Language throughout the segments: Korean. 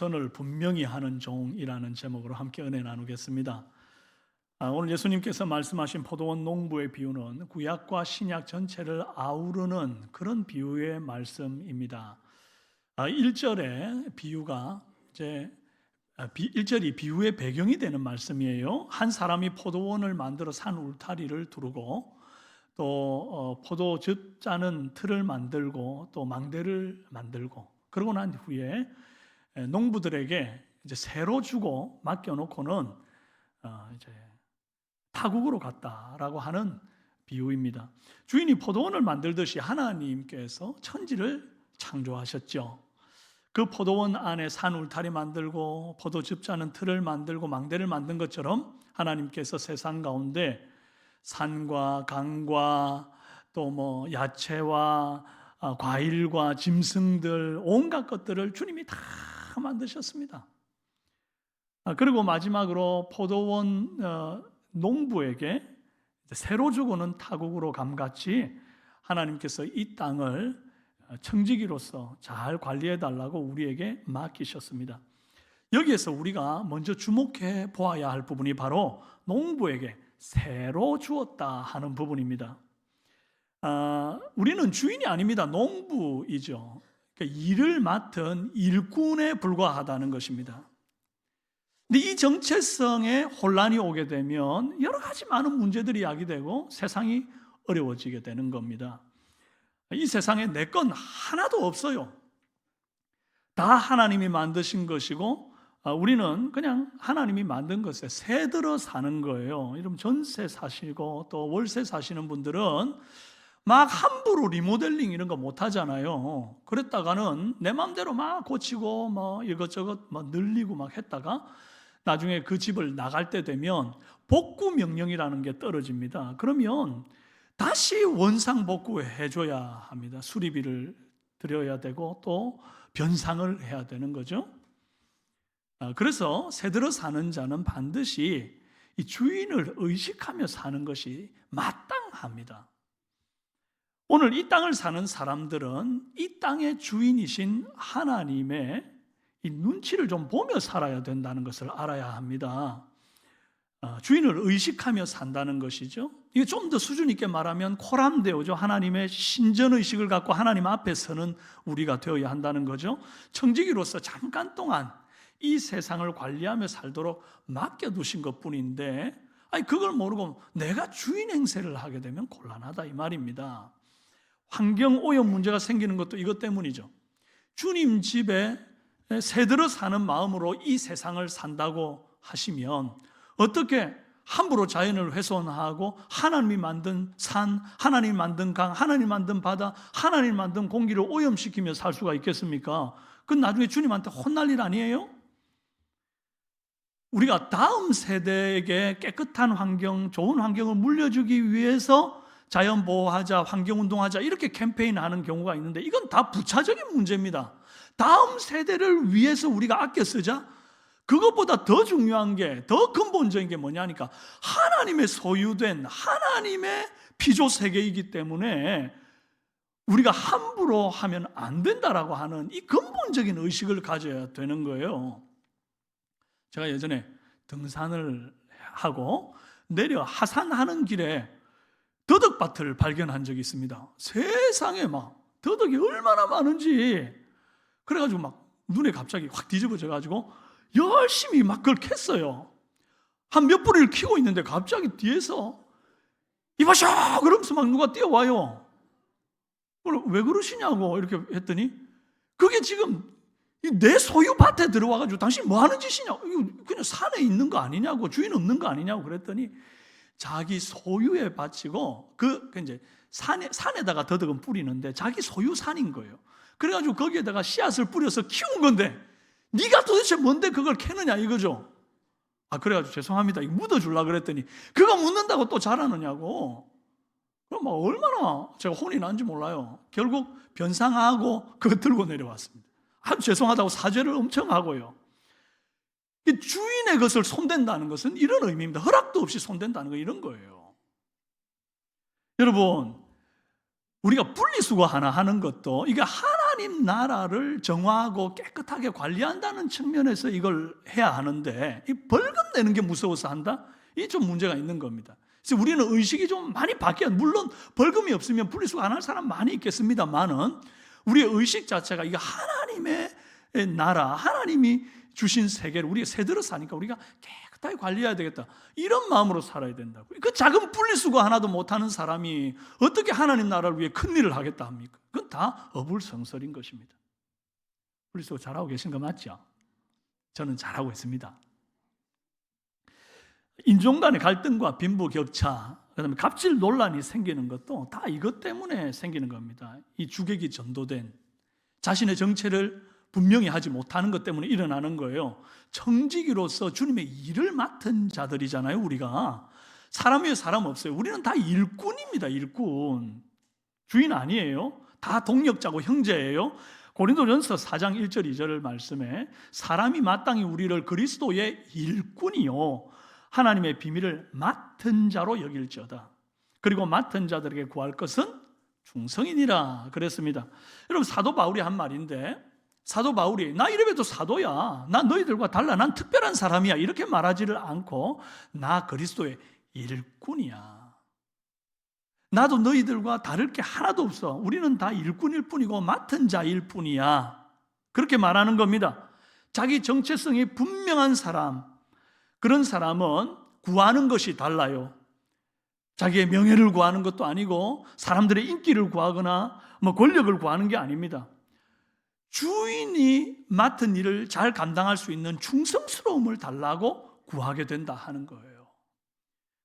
선을 분명히 하는 종이라는 제목으로 함께 은혜 나누겠습니다. 오늘 예수님께서 말씀하신 포도원 농부의 비유는 구약과 신약 전체를 아우르는 그런 비유의 말씀입니다. 1절의 비유가 이제 1절이 비유의 배경이 되는 말씀이에요. 한 사람이 포도원을 만들어 산 울타리를 두르고 또 포도즙 짜는 틀을 만들고 또 망대를 만들고 그러고 난 후에 농부들에게 이제 새로 주고 맡겨놓고는 이제 타국으로 갔다라고 하는 비유입니다. 주인이 포도원을 만들듯이 하나님께서 천지를 창조하셨죠. 그 포도원 안에 산 울타리 만들고 포도즙 짜는 틀을 만들고 망대를 만든 것처럼 하나님께서 세상 가운데 산과 강과 또 야채와 과일과 짐승들 온갖 것들을 주님이 다 만드셨습니다. 그리고 마지막으로 포도원 농부에게 새로 주고는 타국으로 감같이 하나님께서 이 땅을 청지기로서 잘 관리해 달라고 우리에게 맡기셨습니다. 여기에서 우리가 먼저 주목해 보아야 할 부분이 바로 농부에게 새로 주었다 하는 부분입니다. 우리는 주인이 아닙니다. 농부이죠. 그러니까 일을 맡은 일꾼에 불과하다는 것입니다. 근데 이 정체성에 혼란이 오게 되면 여러 가지 많은 문제들이 야기되고 세상이 어려워지게 되는 겁니다. 이 세상에 내 건 하나도 없어요. 다 하나님이 만드신 것이고 우리는 그냥 하나님이 만든 것에 새들어 사는 거예요. 여러분 전세 사시고 또 월세 사시는 분들은 막 함부로 리모델링 이런 거 못 하잖아요. 그랬다가는 내 마음대로 막 고치고 이것저것 늘리고 막 했다가 나중에 그 집을 나갈 때 되면 복구 명령이라는 게 떨어집니다. 그러면 다시 원상 복구해 줘야 합니다. 수리비를 드려야 되고 또 변상을 해야 되는 거죠. 그래서 새들어 사는 자는 반드시 이 주인을 의식하며 사는 것이 마땅합니다. 오늘 이 땅을 사는 사람들은 이 땅의 주인이신 하나님의 이 눈치를 좀 보며 살아야 된다는 것을 알아야 합니다. 주인을 의식하며 산다는 것이죠. 이게 좀 더 수준 있게 말하면 코람데오죠. 하나님의 신전의식을 갖고 하나님 앞에 서는 우리가 되어야 한다는 거죠. 청지기로서 잠깐 동안 이 세상을 관리하며 살도록 맡겨두신 것뿐인데 그걸 모르고 내가 주인 행세를 하게 되면 곤란하다 이 말입니다. 환경오염 문제가 생기는 것도 이것 때문이죠. 주님 집에 새들어 사는 마음으로 이 세상을 산다고 하시면 어떻게 함부로 자연을 훼손하고 하나님이 만든 산, 하나님이 만든 강, 하나님이 만든 바다, 하나님이 만든 공기를 오염시키며 살 수가 있겠습니까? 그건 나중에 주님한테 혼날 일 아니에요? 우리가 다음 세대에게 깨끗한 환경, 좋은 환경을 물려주기 위해서 자연 보호하자, 환경운동하자 이렇게 캠페인하는 경우가 있는데 이건 다 부차적인 문제입니다. 다음 세대를 위해서 우리가 아껴 쓰자. 그것보다 더 중요한 게, 더 근본적인 게 뭐냐니까 하나님의 소유된 하나님의 피조세계이기 때문에 우리가 함부로 하면 안 된다라고 하는 이 근본적인 의식을 가져야 되는 거예요. 제가 예전에 등산을 하고 내려 하산하는 길에 더덕밭을 발견한 적이 있습니다. 세상에 더덕이 얼마나 많은지. 그래가지고 눈에 갑자기 확 뒤집어져가지고 열심히 그걸 캤어요. 한 몇 뿌리를 키고 있는데 갑자기 뒤에서 이봐쇼! 그러면서 누가 뛰어와요. 왜 그러시냐고 이렇게 했더니 그게 지금 내 소유 밭에 들어와가지고 당신 뭐 하는 짓이냐고, 그냥 산에 있는 거 아니냐고, 주인 없는 거 아니냐고 그랬더니 자기 소유의 밭이고 이제 산에다가 더덕은 뿌리는데 자기 소유 산인 거예요. 그래가지고 거기에다가 씨앗을 뿌려서 키운 건데 네가 도대체 뭔데 그걸 캐느냐 이거죠. 그래가지고 죄송합니다 이거 묻어주려고 그랬더니 그거 묻는다고 또 자라느냐고. 그럼 얼마나 제가 혼이 난지 몰라요. 결국 변상하고 그거 들고 내려왔습니다. 아주 죄송하다고 사죄를 엄청 하고요. 주인의 것을 손댄다는 것은 이런 의미입니다. 허락도 없이 손댄다는 거 이런 거예요. 여러분, 우리가 분리수거 하나 하는 것도 이게 하나 하나님 나라를 정화하고 깨끗하게 관리한다는 측면에서 이걸 해야 하는데, 이 벌금 내는 게 무서워서 한다? 이게 좀 문제가 있는 겁니다. 그래서 우리는 의식이 좀 많이 바뀌어요. 물론 벌금이 없으면 분리수거 안 할 사람 많이 있겠습니다만은, 우리의 의식 자체가 이게 하나님의 나라, 하나님이 주신 세계를 우리가 새들어 사니까 우리가 깨끗하게 관리해야 되겠다, 이런 마음으로 살아야 된다고. 그 작은 분리수거 하나도 못하는 사람이 어떻게 하나님 나라를 위해 큰 일을 하겠다 합니까? 그건 다 어불성설인 것입니다. 분리수거 잘하고 계신 거 맞죠? 저는 잘하고 있습니다. 인종 간의 갈등과 빈부격차, 그다음에 갑질 논란이 생기는 것도 다 이것 때문에 생기는 겁니다. 이 주객이 전도된, 자신의 정체를 분명히 하지 못하는 것 때문에 일어나는 거예요. 청지기로서 주님의 일을 맡은 자들이잖아요. 우리가 사람 위에 사람 없어요. 우리는 다 일꾼입니다. 일꾼, 주인 아니에요. 다 동력자고 형제예요. 고린도전서 4장 1절 2절 말씀에 사람이 마땅히 우리를 그리스도의 일꾼이요 하나님의 비밀을 맡은 자로 여길지어다. 그리고 맡은 자들에게 구할 것은 충성이니라 그랬습니다. 여러분, 사도 바울이 한 말인데, 사도 바울이 나 이래봬도 사도야, 나 너희들과 달라, 난 특별한 사람이야, 이렇게 말하지를 않고 나 그리스도의 일꾼이야, 나도 너희들과 다를 게 하나도 없어, 우리는 다 일꾼일 뿐이고 맡은 자일 뿐이야, 그렇게 말하는 겁니다. 자기 정체성이 분명한 사람, 그런 사람은 구하는 것이 달라요. 자기의 명예를 구하는 것도 아니고 사람들의 인기를 구하거나 권력을 구하는 게 아닙니다. 주인이 맡은 일을 잘 감당할 수 있는 충성스러움을 달라고 구하게 된다 하는 거예요.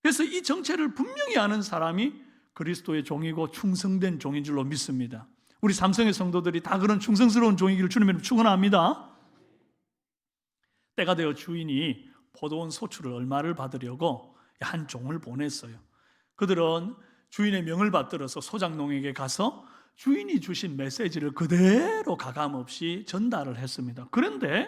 그래서 이 정체를 분명히 아는 사람이 그리스도의 종이고 충성된 종인 줄로 믿습니다. 우리 삼성의 성도들이 다 그런 충성스러운 종이기를 주님의 축원합니다. 때가 되어 주인이 포도원 소출을 얼마를 받으려고 한 종을 보냈어요. 그들은 주인의 명을 받들어서 소장농에게 가서 주인이 주신 메시지를 그대로 가감없이 전달을 했습니다. 그런데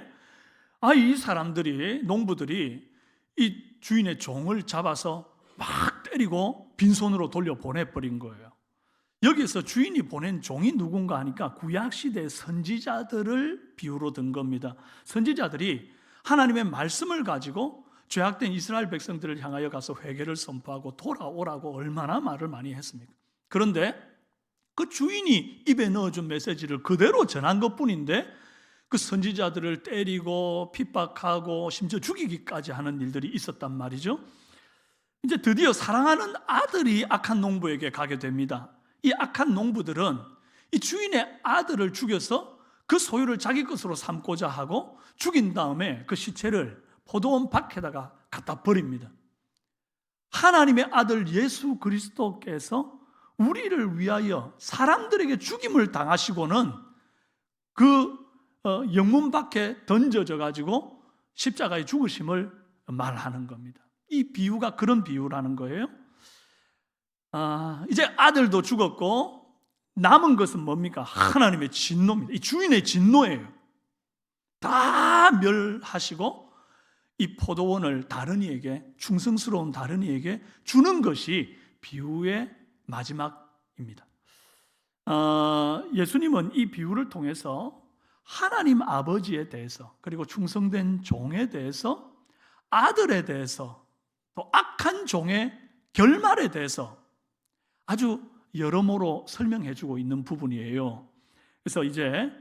이 사람들이, 농부들이 이 주인의 종을 잡아서 막 때리고 빈손으로 돌려보내버린 거예요. 여기서 주인이 보낸 종이 누군가 하니까 구약시대 선지자들을 비유로 든 겁니다. 선지자들이 하나님의 말씀을 가지고 죄악된 이스라엘 백성들을 향하여 가서 회개를 선포하고 돌아오라고 얼마나 말을 많이 했습니까? 그런데 그 주인이 입에 넣어준 메시지를 그대로 전한 것뿐인데 그 선지자들을 때리고 핍박하고 심지어 죽이기까지 하는 일들이 있었단 말이죠. 이제 드디어 사랑하는 아들이 악한 농부에게 가게 됩니다. 이 악한 농부들은 이 주인의 아들을 죽여서 그 소유를 자기 것으로 삼고자 하고 죽인 다음에 그 시체를 포도원 밖에다가 갖다 버립니다. 하나님의 아들 예수 그리스도께서 우리를 위하여 사람들에게 죽임을 당하시고는 그 영문 밖에 던져져 가지고 십자가에 죽으심을 말하는 겁니다. 이 비유가 그런 비유라는 거예요. 이제 아들도 죽었고 남은 것은 뭡니까? 하나님의 진노입니다. 이 주인의 진노예요. 다 멸하시고 이 포도원을 다른 이에게, 충성스러운 다른 이에게 주는 것이 비유의 마지막입니다. 예수님은 이 비유를 통해서 하나님 아버지에 대해서, 그리고 충성된 종에 대해서, 아들에 대해서, 또 악한 종의 결말에 대해서 아주 여러모로 설명해 주고 있는 부분이에요. 그래서 이제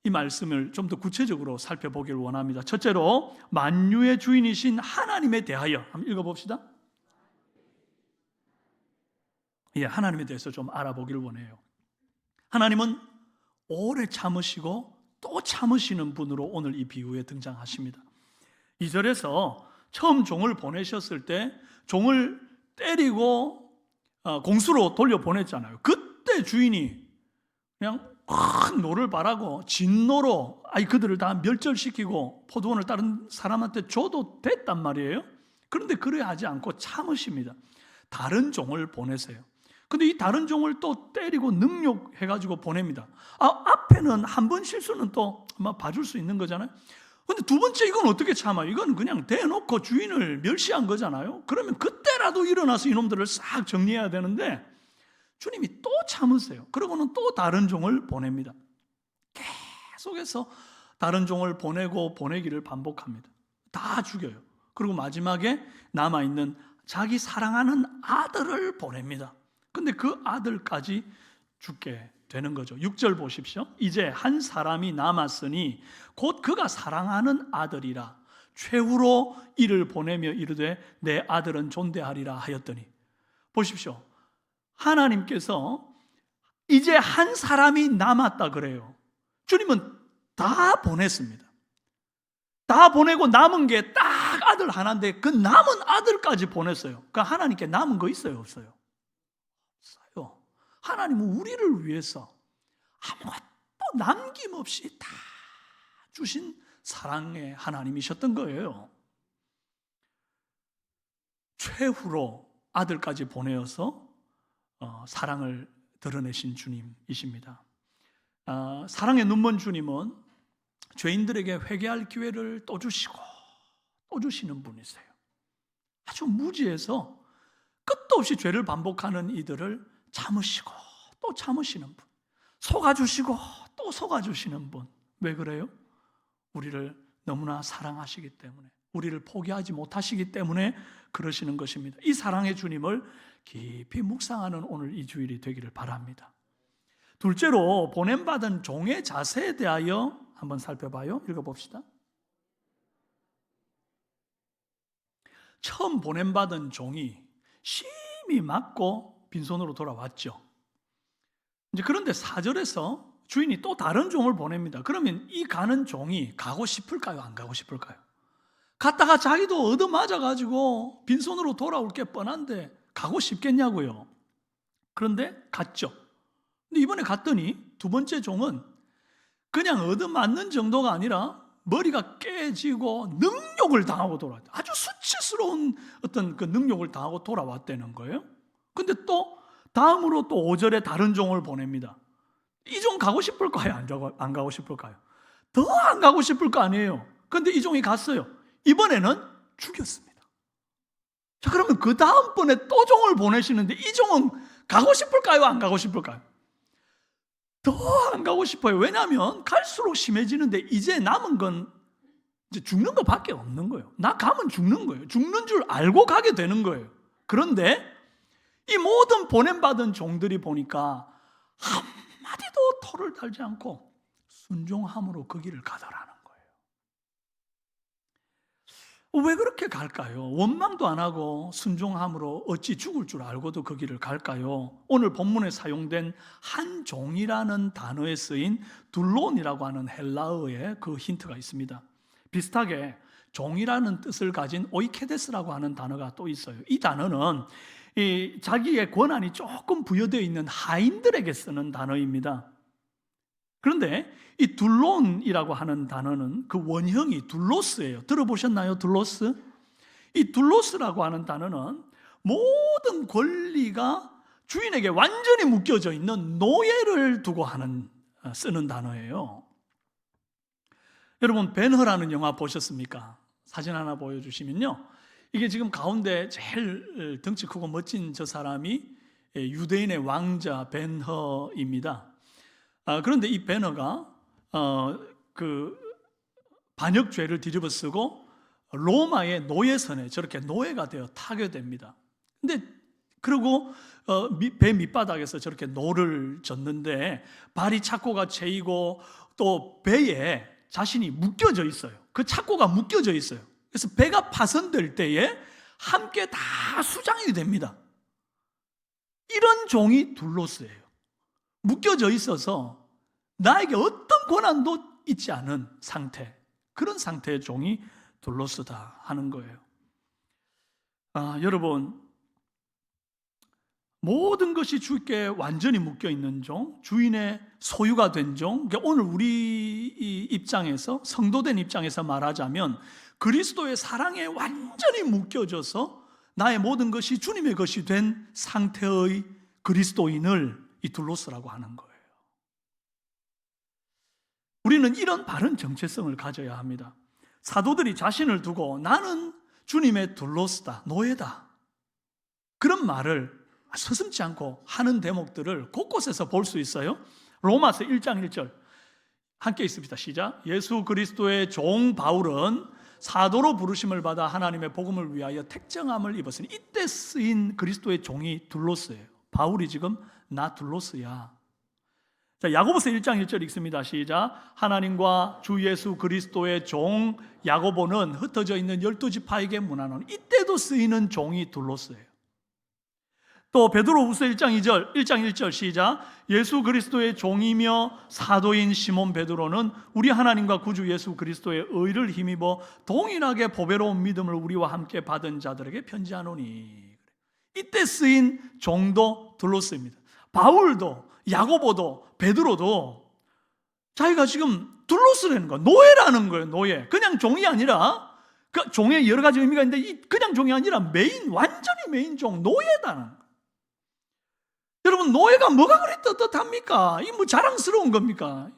이 말씀을 좀 더 구체적으로 살펴보기를 원합니다. 첫째로, 만유의 주인이신 하나님에 대하여 한번 읽어봅시다. 하나님에 대해서 좀 알아보기를 원해요. 하나님은 오래 참으시고 또 참으시는 분으로 오늘 이 비유에 등장하십니다. 2절에서 처음 종을 보내셨을 때 종을 때리고 공수로 돌려보냈잖아요. 그때 주인이 그냥 큰 노를 바라고 진노로 그들을 다 멸절시키고 포도원을 다른 사람한테 줘도 됐단 말이에요. 그런데 그래야 하지 않고 참으십니다. 다른 종을 보내세요. 근데 이 다른 종을 또 때리고 능욕해가지고 보냅니다. 앞에는 한 번 실수는 또 아마 봐줄 수 있는 거잖아요. 근데 두 번째 이건 어떻게 참아요? 이건 그냥 대놓고 주인을 멸시한 거잖아요. 그러면 그때라도 일어나서 이놈들을 싹 정리해야 되는데 주님이 또 참으세요. 그러고는 또 다른 종을 보냅니다. 계속해서 다른 종을 보내고 보내기를 반복합니다. 다 죽여요. 그리고 마지막에 남아있는 자기 사랑하는 아들을 보냅니다. 근데 그 아들까지 죽게 되는 거죠. 6절 보십시오. 이제 한 사람이 남았으니 곧 그가 사랑하는 아들이라 최후로 이를 보내며 이르되 내 아들은 존대하리라 하였더니, 보십시오. 하나님께서 이제 한 사람이 남았다 그래요. 주님은 다 보냈습니다. 다 보내고 남은 게 딱 아들 하나인데 그 남은 아들까지 보냈어요. 그러니까 하나님께 남은 거 있어요, 없어요? 없어요. 하나님은 우리를 위해서 아무것도 남김없이 다 주신 사랑의 하나님이셨던 거예요. 최후로 아들까지 보내어서 사랑을 드러내신 주님이십니다. 사랑의 눈먼 주님은 죄인들에게 회개할 기회를 또 주시고 또 주시는 분이세요. 아주 무지해서 끝도 없이 죄를 반복하는 이들을 참으시고 또 참으시는 분, 속아주시고 또 속아주시는 분. 왜 그래요? 우리를 너무나 사랑하시기 때문에, 우리를 포기하지 못하시기 때문에 그러시는 것입니다. 이 사랑의 주님을 깊이 묵상하는 오늘 이 주일이 되기를 바랍니다. 둘째로 보냄받은 종의 자세에 대하여 한번 살펴봐요. 읽어봅시다. 처음 보냄받은 종이 심히 맞고 빈손으로 돌아왔죠. 이제 그런데 4절에서 주인이 또 다른 종을 보냅니다. 그러면 이 가는 종이 가고 싶을까요? 안 가고 싶을까요? 갔다가 자기도 얻어맞아가지고 빈손으로 돌아올 게 뻔한데 가고 싶겠냐고요. 그런데 갔죠. 근데 이번에 갔더니 두 번째 종은 그냥 얻어맞는 정도가 아니라 머리가 깨지고 능욕을 당하고 돌아왔다. 아주 수치스러운 어떤 그 능욕을 당하고 돌아왔다는 거예요. 근데 또 다음으로 또 5절에 다른 종을 보냅니다. 이 종 가고 싶을까요? 안 가고 싶을까요? 더 안 가고 싶을 거 아니에요. 근데 이 종이 갔어요. 이번에는 죽였습니다. 자, 그러면 그 다음번에 또 종을 보내시는데 이 종은 가고 싶을까요? 안 가고 싶을까요? 더 안 가고 싶어요. 왜냐하면 갈수록 심해지는데 이제 남은 건 이제 죽는 것밖에 없는 거예요. 나 가면 죽는 거예요. 죽는 줄 알고 가게 되는 거예요. 그런데 이 모든 보냄받은 종들이 보니까 한마디도 토를 달지 않고 순종함으로 그 길을 가더라는 거예요. 왜 그렇게 갈까요? 원망도 안 하고 순종함으로 어찌 죽을 줄 알고도 그 길을 갈까요? 오늘 본문에 사용된 한 종이라는 단어에 쓰인 둘론이라고 하는 헬라어의 그 힌트가 있습니다. 비슷하게 종이라는 뜻을 가진 오이케데스라고 하는 단어가 또 있어요. 이 단어는 자기의 권한이 조금 부여되어 있는 하인들에게 쓰는 단어입니다. 그런데 이 둘론이라고 하는 단어는 그 원형이 둘로스예요. 들어보셨나요? 둘로스? 이 둘로스라고 하는 단어는 모든 권리가 주인에게 완전히 묶여져 있는 노예를 두고 쓰는 단어예요. 여러분, 벤허라는 영화 보셨습니까? 사진 하나 보여주시면요, 이게 지금 가운데 제일 덩치 크고 멋진 저 사람이 유대인의 왕자 벤허입니다. 그런데 이 벤허가 그 반역죄를 뒤집어쓰고 로마의 노예선에 저렇게 노예가 되어 타게 됩니다. 근데 그리고 배 밑바닥에서 저렇게 노를 젓는데 발이 착고가 채이고 또 배에 자신이 묶여져 있어요. 그 착고가 묶여져 있어요. 그래서 배가 파손될 때에 함께 다 수장이 됩니다. 이런 종이 둘로스예요. 묶여져 있어서 나에게 어떤 권한도 있지 않은 상태, 그런 상태의 종이 둘로스다 하는 거예요. 여러분, 모든 것이 주께 완전히 묶여있는 종, 주인의 소유가 된 종, 그러니까 오늘 우리 입장에서, 성도된 입장에서 말하자면 그리스도의 사랑에 완전히 묶여져서 나의 모든 것이 주님의 것이 된 상태의 그리스도인을 이 둘로스라고 하는 거예요. 우리는 이런 바른 정체성을 가져야 합니다. 사도들이 자신을 두고 나는 주님의 둘로스다, 노예다, 그런 말을 서슴지 않고 하는 대목들을 곳곳에서 볼 수 있어요. 로마서 1장 1절 함께 있습니다. 시작. 예수 그리스도의 종 바울은 사도로 부르심을 받아 하나님의 복음을 위하여 택정함을 입었으니, 이때 쓰인 그리스도의 종이 둘로스예요. 바울이 지금 나 둘로스야. 자, 야고보서 1장 1절 읽습니다. 시작. 하나님과 주 예수 그리스도의 종 야고보는 흩어져 있는 12지파에게 문안하노니, 이때도 쓰이는 종이 둘로스예요. 또 베드로후서 1장 1절 시작. 예수 그리스도의 종이며 사도인 시몬 베드로는 우리 하나님과 구주 예수 그리스도의 의를 힘입어 동일하게 보배로운 믿음을 우리와 함께 받은 자들에게 편지하노니. 이때 쓰인 종도 둘로스입니다. 바울도 야고보도 베드로도 자기가 지금 둘로스라는 거예요. 노예라는 거예요. 노예. 그냥 종이 아니라, 그 종에 여러 가지 의미가 있는데 그냥 종이 아니라 완전히 메인 종, 노예다는 거예요. 여러분, 노예가 뭐가 그리 떳떳합니까? 이게 뭐 자랑스러운 겁니까?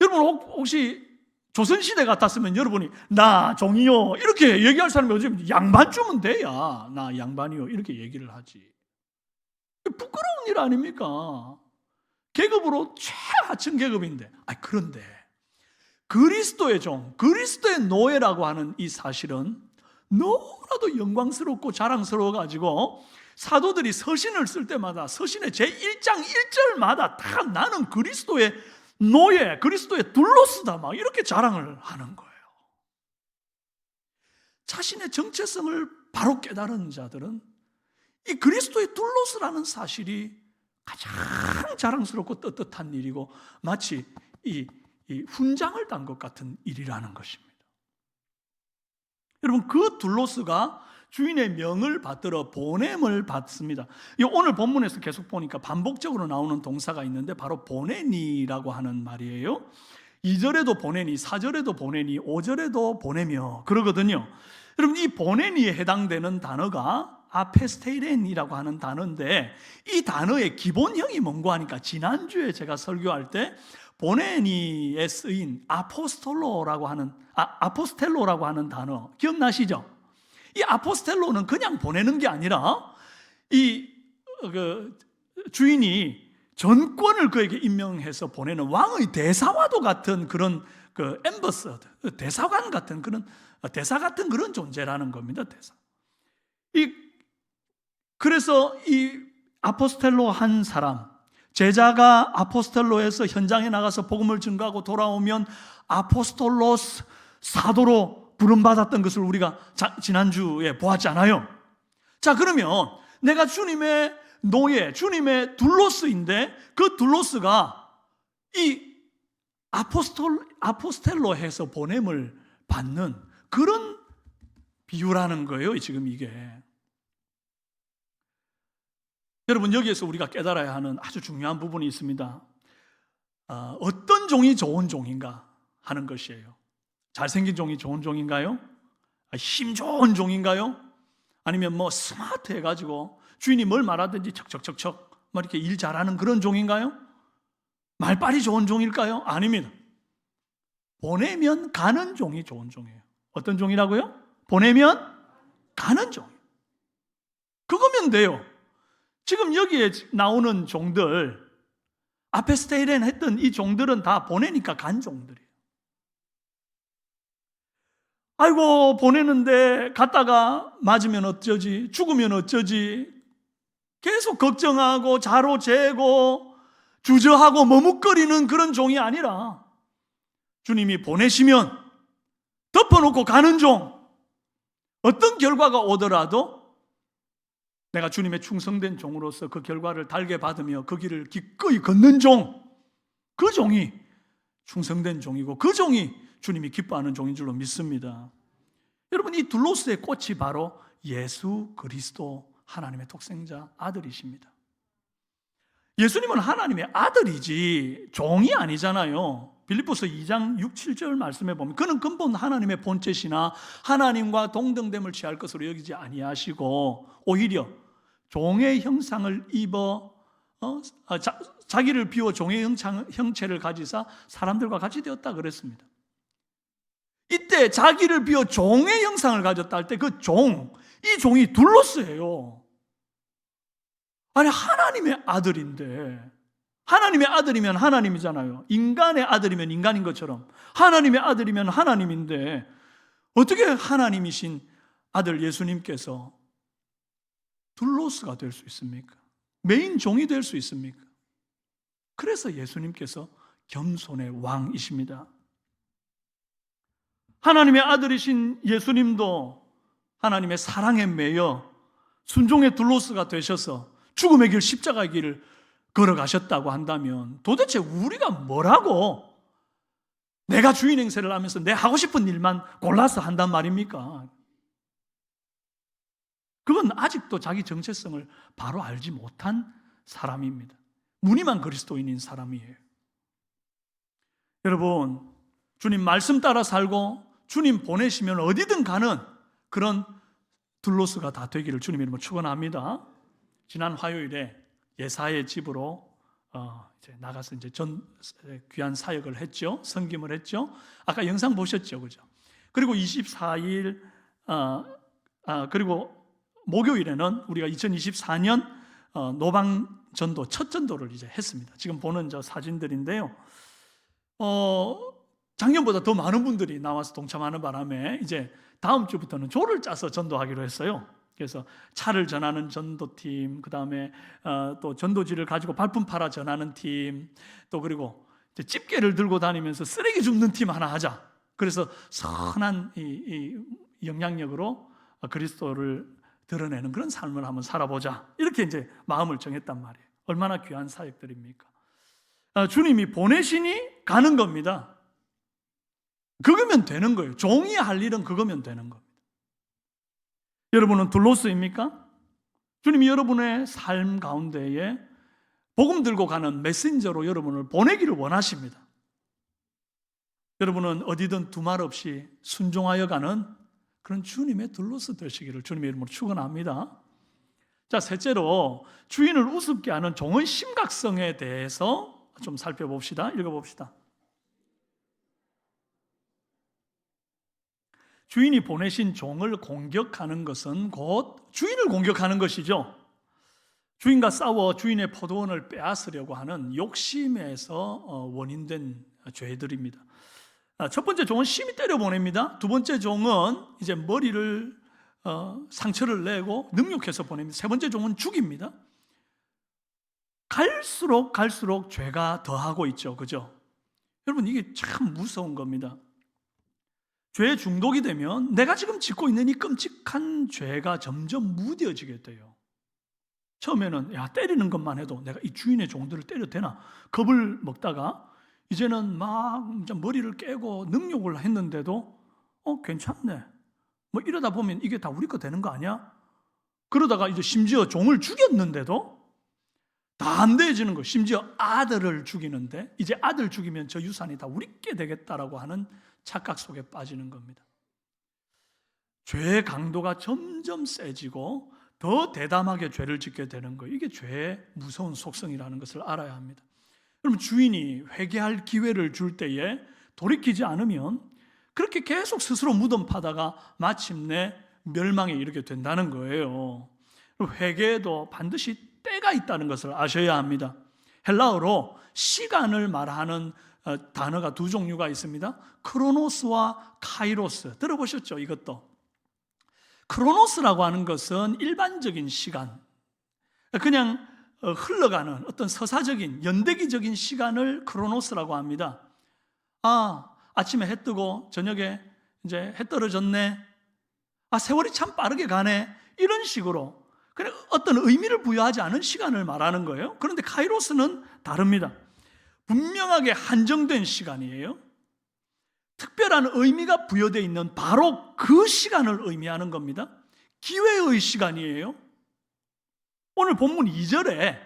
여러분 혹시 조선시대 같았으면 여러분이 나 종이요 이렇게 얘기할 사람이 요즘 양반 주면 돼야 나 양반이요 이렇게 얘기를 하지. 부끄러운 일 아닙니까? 계급으로 최하층 계급인데. 그런데 그리스도의 종, 그리스도의 노예라고 하는 이 사실은 너무나도 영광스럽고 자랑스러워가지고 사도들이 서신을 쓸 때마다 서신의 제1장 1절마다 다 나는 그리스도의 노예, 그리스도의 둘로스다 막 이렇게 자랑을 하는 거예요. 자신의 정체성을 바로 깨달은 자들은 이 그리스도의 둘로스라는 사실이 가장 자랑스럽고 떳떳한 일이고 마치 이 훈장을 단 것 같은 일이라는 것입니다. 여러분, 그 둘로스가 주인의 명을 받들어 보냄을 받습니다. 오늘 본문에서 계속 보니까 반복적으로 나오는 동사가 있는데 바로 보내니라고 하는 말이에요. 2절에도 보내니, 4절에도 보내니, 5절에도 보내며 그러거든요. 여러분, 이 보내니에 해당되는 단어가 아페스테이렌이라고 하는 단어인데, 이 단어의 기본형이 뭔고 하니까 지난주에 제가 설교할 때 보내니에 쓰인 아포스텔로라고 하는 단어 기억나시죠? 이 아포스텔로는 그냥 보내는 게 아니라 주인이 전권을 그에게 임명해서 보내는 왕의 대사와도 같은 그런 엠버서드, 대사관 같은 그런 대사 같은 그런 존재라는 겁니다. 대사. 그래서 이 아포스텔로 한 사람, 제자가 아포스텔로에서 현장에 나가서 복음을 증거하고 돌아오면 아포스톨로스, 사도로 부름받았던 것을 우리가 지난주에 보았잖아요. 자, 그러면 내가 주님의 노예, 주님의 둘로스인데 그 둘로스가 이 아포스텔로에서 보냄을 받는 그런 비유라는 거예요. 지금 이게. 여러분, 여기에서 우리가 깨달아야 하는 아주 중요한 부분이 있습니다. 어떤 종이 좋은 종인가 하는 것이에요. 잘생긴 종이 좋은 종인가요? 힘 좋은 종인가요? 아니면 스마트 해가지고 주인이 뭘 말하든지 척척척척 이렇게 일 잘하는 그런 종인가요? 말빨이 좋은 종일까요? 아닙니다. 보내면 가는 종이 좋은 종이에요. 어떤 종이라고요? 보내면 가는 종. 그거면 돼요. 지금 여기에 나오는 종들, 아페스테이렌 했던 이 종들은 다 보내니까 간 종들이에요. 아이고, 보내는데 갔다가 맞으면 어쩌지, 죽으면 어쩌지, 계속 걱정하고 자로 재고 주저하고 머뭇거리는 그런 종이 아니라 주님이 보내시면 덮어놓고 가는 종, 어떤 결과가 오더라도 내가 주님의 충성된 종으로서 그 결과를 달게 받으며 그 길을 기꺼이 걷는 종, 그 종이 충성된 종이고 그 종이 주님이 기뻐하는 종인 줄로 믿습니다. 여러분, 이 둘로스의 꽃이 바로 예수 그리스도 하나님의 독생자 아들이십니다. 예수님은 하나님의 아들이지 종이 아니잖아요. 빌립보서 2장 6, 7절 말씀에 보면 그는 근본 하나님의 본체시나 하나님과 동등됨을 취할 것으로 여기지 아니하시고 오히려 종의 형상을 입어 자기를 비워 종의 형체를 가지사 사람들과 같이 되었다 그랬습니다. 이때 자기를 비워 종의 형상을 가졌다 할 때 그 종, 이 종이 둘로스예요. 아니, 하나님의 아들인데, 하나님의 아들이면 하나님이잖아요. 인간의 아들이면 인간인 것처럼 하나님의 아들이면 하나님인데 어떻게 하나님이신 아들 예수님께서 둘로스가 될 수 있습니까? 메인 종이 될 수 있습니까? 그래서 예수님께서 겸손의 왕이십니다. 하나님의 아들이신 예수님도 하나님의 사랑에 매여 순종의 둘로스가 되셔서 죽음의 길, 십자가의 길을 걸어가셨다고 한다면 도대체 우리가 뭐라고 내가 주인 행세를 하면서 내 하고 싶은 일만 골라서 한단 말입니까? 그건 아직도 자기 정체성을 바로 알지 못한 사람입니다. 무늬만 그리스도인인 사람이에요. 여러분, 주님 말씀 따라 살고 주님 보내시면 어디든 가는 그런 둘로스가 다 되기를 주님 이름으로 축원합니다. 지난 화요일에 예사의 집으로 이제 나가서 이제 귀한 사역을 했죠. 섬김을 했죠. 아까 영상 보셨죠, 그죠? 그리고 24일 그리고 목요일에는 우리가 2024년 노방 전도 첫 전도를 이제 했습니다. 지금 보는 저 사진들인데요. 작년보다 더 많은 분들이 나와서 동참하는 바람에 이제 다음 주부터는 조를 짜서 전도하기로 했어요. 그래서 차를 전하는 전도팀, 그 다음에 또 전도지를 가지고 발품 팔아 전하는 팀, 또 그리고 이제 집게를 들고 다니면서 쓰레기 줍는 팀 하나 하자. 그래서 선한 이 영향력으로 그리스도를 드러내는 그런 삶을 한번 살아보자. 이렇게 이제 마음을 정했단 말이에요. 얼마나 귀한 사역들입니까? 주님이 보내시니 가는 겁니다. 그거면 되는 거예요. 종이 할 일은 그거면 되는 겁니다. 여러분은 둘로스입니까? 주님이 여러분의 삶 가운데에 복음 들고 가는 메신저로 여러분을 보내기를 원하십니다. 여러분은 어디든 두말 없이 순종하여 가는 그런 주님의 둘로스 되시기를 주님의 이름으로 축원합니다. 자, 셋째로 주인을 우습게 하는 종의 심각성에 대해서 좀 살펴봅시다. 읽어봅시다. 주인이 보내신 종을 공격하는 것은 곧 주인을 공격하는 것이죠. 주인과 싸워 주인의 포도원을 빼앗으려고 하는 욕심에서 원인된 죄들입니다. 첫 번째 종은 심히 때려 보냅니다. 두 번째 종은 이제 머리를 상처를 내고 능욕해서 보냅니다. 세 번째 종은 죽입니다. 갈수록 죄가 더하고 있죠. 그죠? 여러분, 이게 참 무서운 겁니다. 죄에 중독이 되면 내가 지금 짓고 있는 이 끔찍한 죄가 점점 무뎌지게 돼요. 처음에는 때리는 것만 해도 내가 이 주인의 종들을 때려도 되나 겁을 먹다가 이제는 막 머리를 깨고 능욕을 했는데도 괜찮네. 뭐 이러다 보면 이게 다 우리 거 되는 거 아니야? 그러다가 이제 심지어 종을 죽였는데도 다 안 돼지는 거. 심지어 아들을 죽이는데 이제 아들 죽이면 저 유산이 다 우리께 되겠다라고 하는 착각 속에 빠지는 겁니다. 죄의 강도가 점점 세지고 더 대담하게 죄를 짓게 되는 거예요. 이게 죄의 무서운 속성이라는 것을 알아야 합니다. 그럼 주인이 회개할 기회를 줄 때에 돌이키지 않으면 그렇게 계속 스스로 무덤 파다가 마침내 멸망에 이르게 된다는 거예요. 회개에도 반드시 때가 있다는 것을 아셔야 합니다. 헬라어로 시간을 말하는 단어가 두 종류가 있습니다. 크로노스와 카이로스. 들어보셨죠? 이것도. 크로노스라고 하는 것은 일반적인 시간, 그냥 흘러가는 어떤 서사적인 연대기적인 시간을 크로노스라고 합니다. 아침에 해 뜨고 저녁에 이제 해 떨어졌네. 세월이 참 빠르게 가네. 이런 식으로 그냥 어떤 의미를 부여하지 않은 시간을 말하는 거예요. 그런데 카이로스는 다릅니다. 분명하게 한정된 시간이에요. 특별한 의미가 부여되어 있는 바로 그 시간을 의미하는 겁니다. 기회의 시간이에요. 오늘 본문 2절에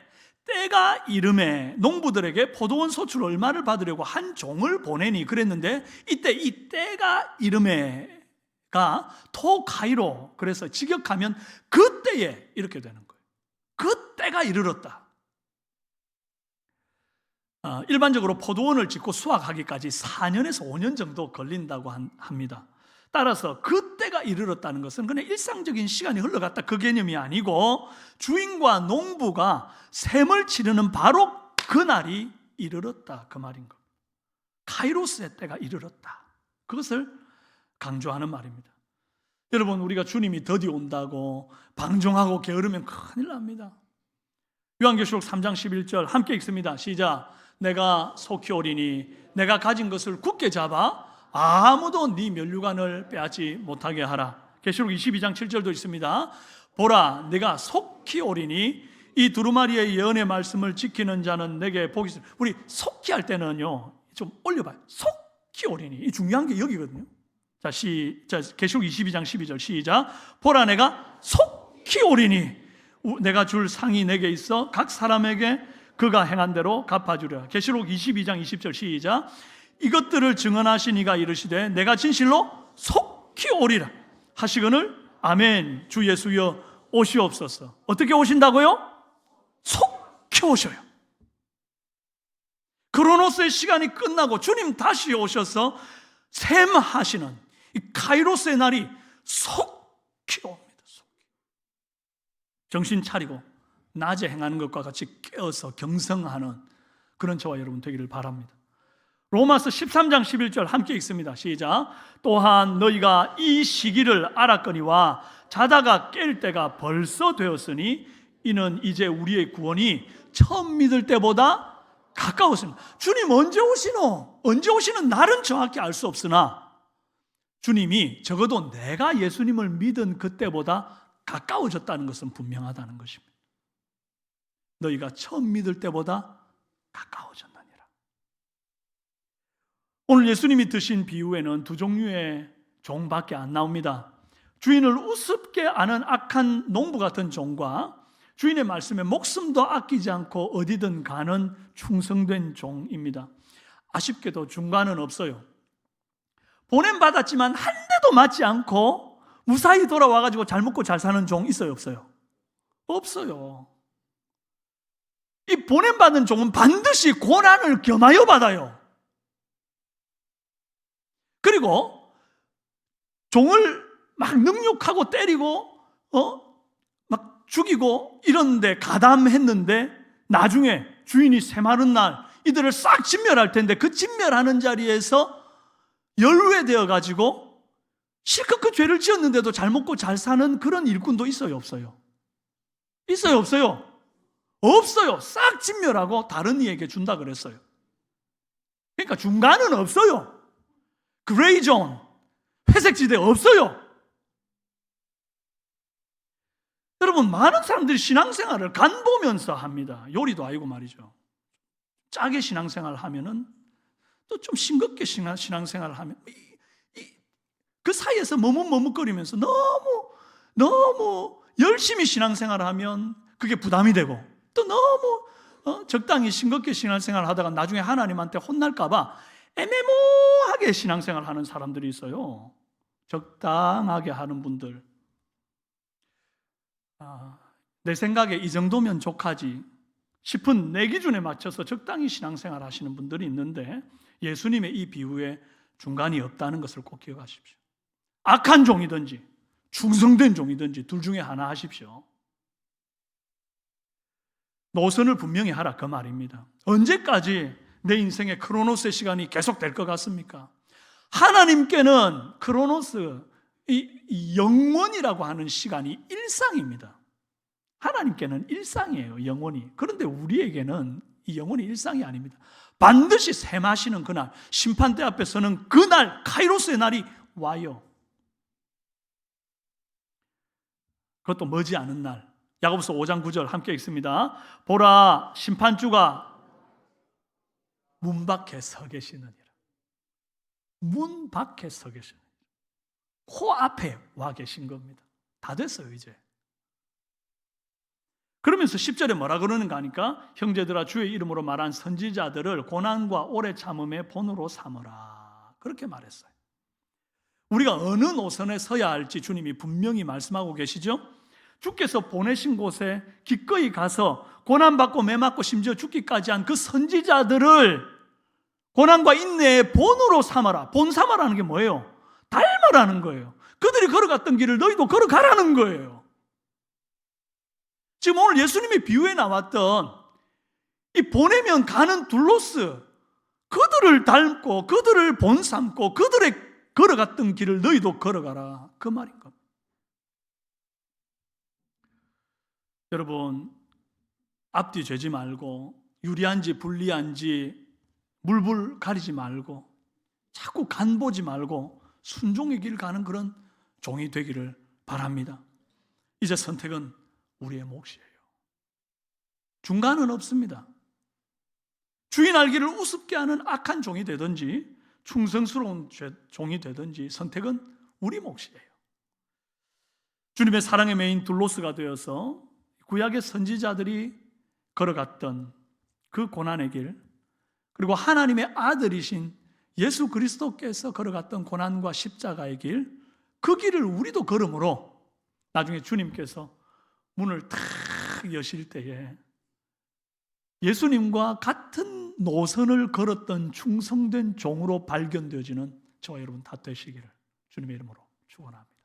때가 이름에 농부들에게 포도원 소출 얼마를 받으려고 한 종을 보내니 그랬는데 이때 이 때가 이름에가 토카이로, 그래서 직역하면 그때에 이렇게 되는 거예요. 그때가 이르렀다. 일반적으로 포도원을 짓고 수확하기까지 4년에서 5년 정도 걸린다고 합니다. 따라서 그때가 이르렀다는 것은 그냥 일상적인 시간이 흘러갔다 그 개념이 아니고 주인과 농부가 셈을 치르는 바로 그날이 이르렀다 그 말인 겁니다. 카이로스의 때가 이르렀다. 그것을 강조하는 말입니다. 여러분, 우리가 주님이 더디 온다고 방종하고 게으르면 큰일 납니다. 요한계시록 3장 11절 함께 읽습니다. 시작. 내가 속히 오리니 내가 가진 것을 굳게 잡아 아무도 네 면류관을 빼앗지 못하게 하라. 계시록 22장 7절도 있습니다. 보라, 내가 속히 오리니 이 두루마리의 예언의 말씀을 지키는 자는 내게 복이 있습니다. 우리 속히 할 때는요, 좀 올려봐요. 속히 오리니. 이 중요한 게 여기거든요. 자, 계시록 22장 12절 시작. 보라, 내가 속히 오리니 내가 줄 상이 내게 있어 각 사람에게 그가 행한 대로 갚아주리라. 계시록 22장 20절 시작. 이것들을 증언하신 이가 이르시되 내가 진실로 속히 오리라 하시거늘 아멘. 주 예수여 오시옵소서. 어떻게 오신다고요? 속히 오셔요. 크로노스의 시간이 끝나고 주님 다시 오셔서 셈하시는 이 카이로스의 날이 속히 옵니다. 속히. 정신 차리고 낮에 행하는 것과 같이 깨어서 경성하는 그런 저와 여러분 되기를 바랍니다. 로마서 13장 11절 함께 읽습니다. 시작. 또한 너희가 이 시기를 알았거니와 자다가 깰 때가 벌써 되었으니 이는 이제 우리의 구원이 처음 믿을 때보다 가까웠습니다. 주님 언제 오시노? 언제 오시는 날은 정확히 알 수 없으나 주님이 적어도 내가 예수님을 믿은 그때보다 가까워졌다는 것은 분명하다는 것입니다. 너희가 처음 믿을 때보다 가까워졌느니라. 오늘 예수님이 드신 비유에는 두 종류의 종밖에 안 나옵니다. 주인을 우습게 아는 악한 농부 같은 종과 주인의 말씀에 목숨도 아끼지 않고 어디든 가는 충성된 종입니다. 아쉽게도 중간은 없어요. 보냄받았지만 한 대도 맞지 않고 무사히 돌아와가지고 잘 먹고 잘 사는 종 있어요, 없어요? 없어요. 이 보냄받은 종은 반드시 고난을 겸하여 받아요. 그리고 종을 막 능욕하고 때리고 막 죽이고 이런데 가담했는데 나중에 주인이 새마른 날 이들을 싹 진멸할 텐데 그 진멸하는 자리에서 연루되어 가지고 실컷 그 죄를 지었는데도 잘 먹고 잘 사는 그런 일꾼도 있어요, 없어요? 있어요, 없어요? 없어요. 싹 진멸하고 다른 이에게 준다 그랬어요. 그러니까 중간은 없어요. 그레이 존, 회색지대 없어요. 여러분, 많은 사람들이 신앙생활을 간 보면서 합니다. 요리도 아니고 말이죠. 짜게 신앙생활을 하면은 또 좀 싱겁게 신앙생활을 하면 그 사이에서 머뭇머뭇거리면서 너무 열심히 신앙생활을 하면 그게 부담이 되고 또 너무 적당히 싱겁게 신앙생활을 하다가 나중에 하나님한테 혼날까 봐 애매모호하게 신앙생활을 하는 사람들이 있어요. 적당하게 하는 분들. 내 생각에 이 정도면 족하지 싶은 내 기준에 맞춰서 적당히 신앙생활 하시는 분들이 있는데 예수님의 이 비유에 중간이 없다는 것을 꼭 기억하십시오. 악한 종이든지 충성된 종이든지 둘 중에 하나 하십시오. 노선을 분명히 하라 그 말입니다. 언제까지 내 인생의 크로노스의 시간이 계속될 것 같습니까? 하나님께는 크로노스, 이 영원이라고 하는 시간이 일상입니다. 하나님께는 일상이에요, 영원이. 그런데 우리에게는 이 영원이 일상이 아닙니다. 반드시 셈하시는 그날, 심판대 앞에 서는 그날, 카이로스의 날이 와요. 그것도 머지않은 날. 야고보서 5장 9절 함께 읽습니다. 보라, 심판주가 문 밖에 서 계시느니라. 문 밖에 서 계시느니라. 코앞에 와 계신 겁니다. 다 됐어요, 이제. 그러면서 10절에 뭐라 그러는가 하니까 형제들아 주의 이름으로 말한 선지자들을 고난과 오래 참음의 본으로 삼으라. 그렇게 말했어요. 우리가 어느 노선에 서야 할지 주님이 분명히 말씀하고 계시죠? 주께서 보내신 곳에 기꺼이 가서 고난받고 매맞고 심지어 죽기까지 한 그 선지자들을 고난과 인내의 본으로 삼아라. 본 삼아라는 게 뭐예요? 닮아라 걸으라는 거예요. 그들이 걸어갔던 길을 너희도 걸어가라는 거예요. 지금 오늘 예수님이 비유에 나왔던 이 보내면 가는 둘로스, 그들을 닮고 그들을 본삼고 그들의 걸어갔던 길을 너희도 걸어가라, 그 말인 겁니다. 여러분, 앞뒤 재지 말고 유리한지 불리한지 물불 가리지 말고 자꾸 간 보지 말고 순종의 길 가는 그런 종이 되기를 바랍니다. 이제 선택은 우리의 몫이에요. 중간은 없습니다. 주인 알기를 우습게 하는 악한 종이 되든지 충성스러운 종이 되든지 선택은 우리 몫이에요. 주님의 사랑의 메인 둘로스가 되어서 구약의 선지자들이 걸어갔던 그 고난의 길, 그리고 하나님의 아들이신 예수 그리스도께서 걸어갔던 고난과 십자가의 길, 그 길을 우리도 걸음으로 나중에 주님께서 문을 탁 여실 때에 예수님과 같은 노선을 걸었던 충성된 종으로 발견되어지는 저와 여러분 다 되시기를 주님의 이름으로 축원합니다.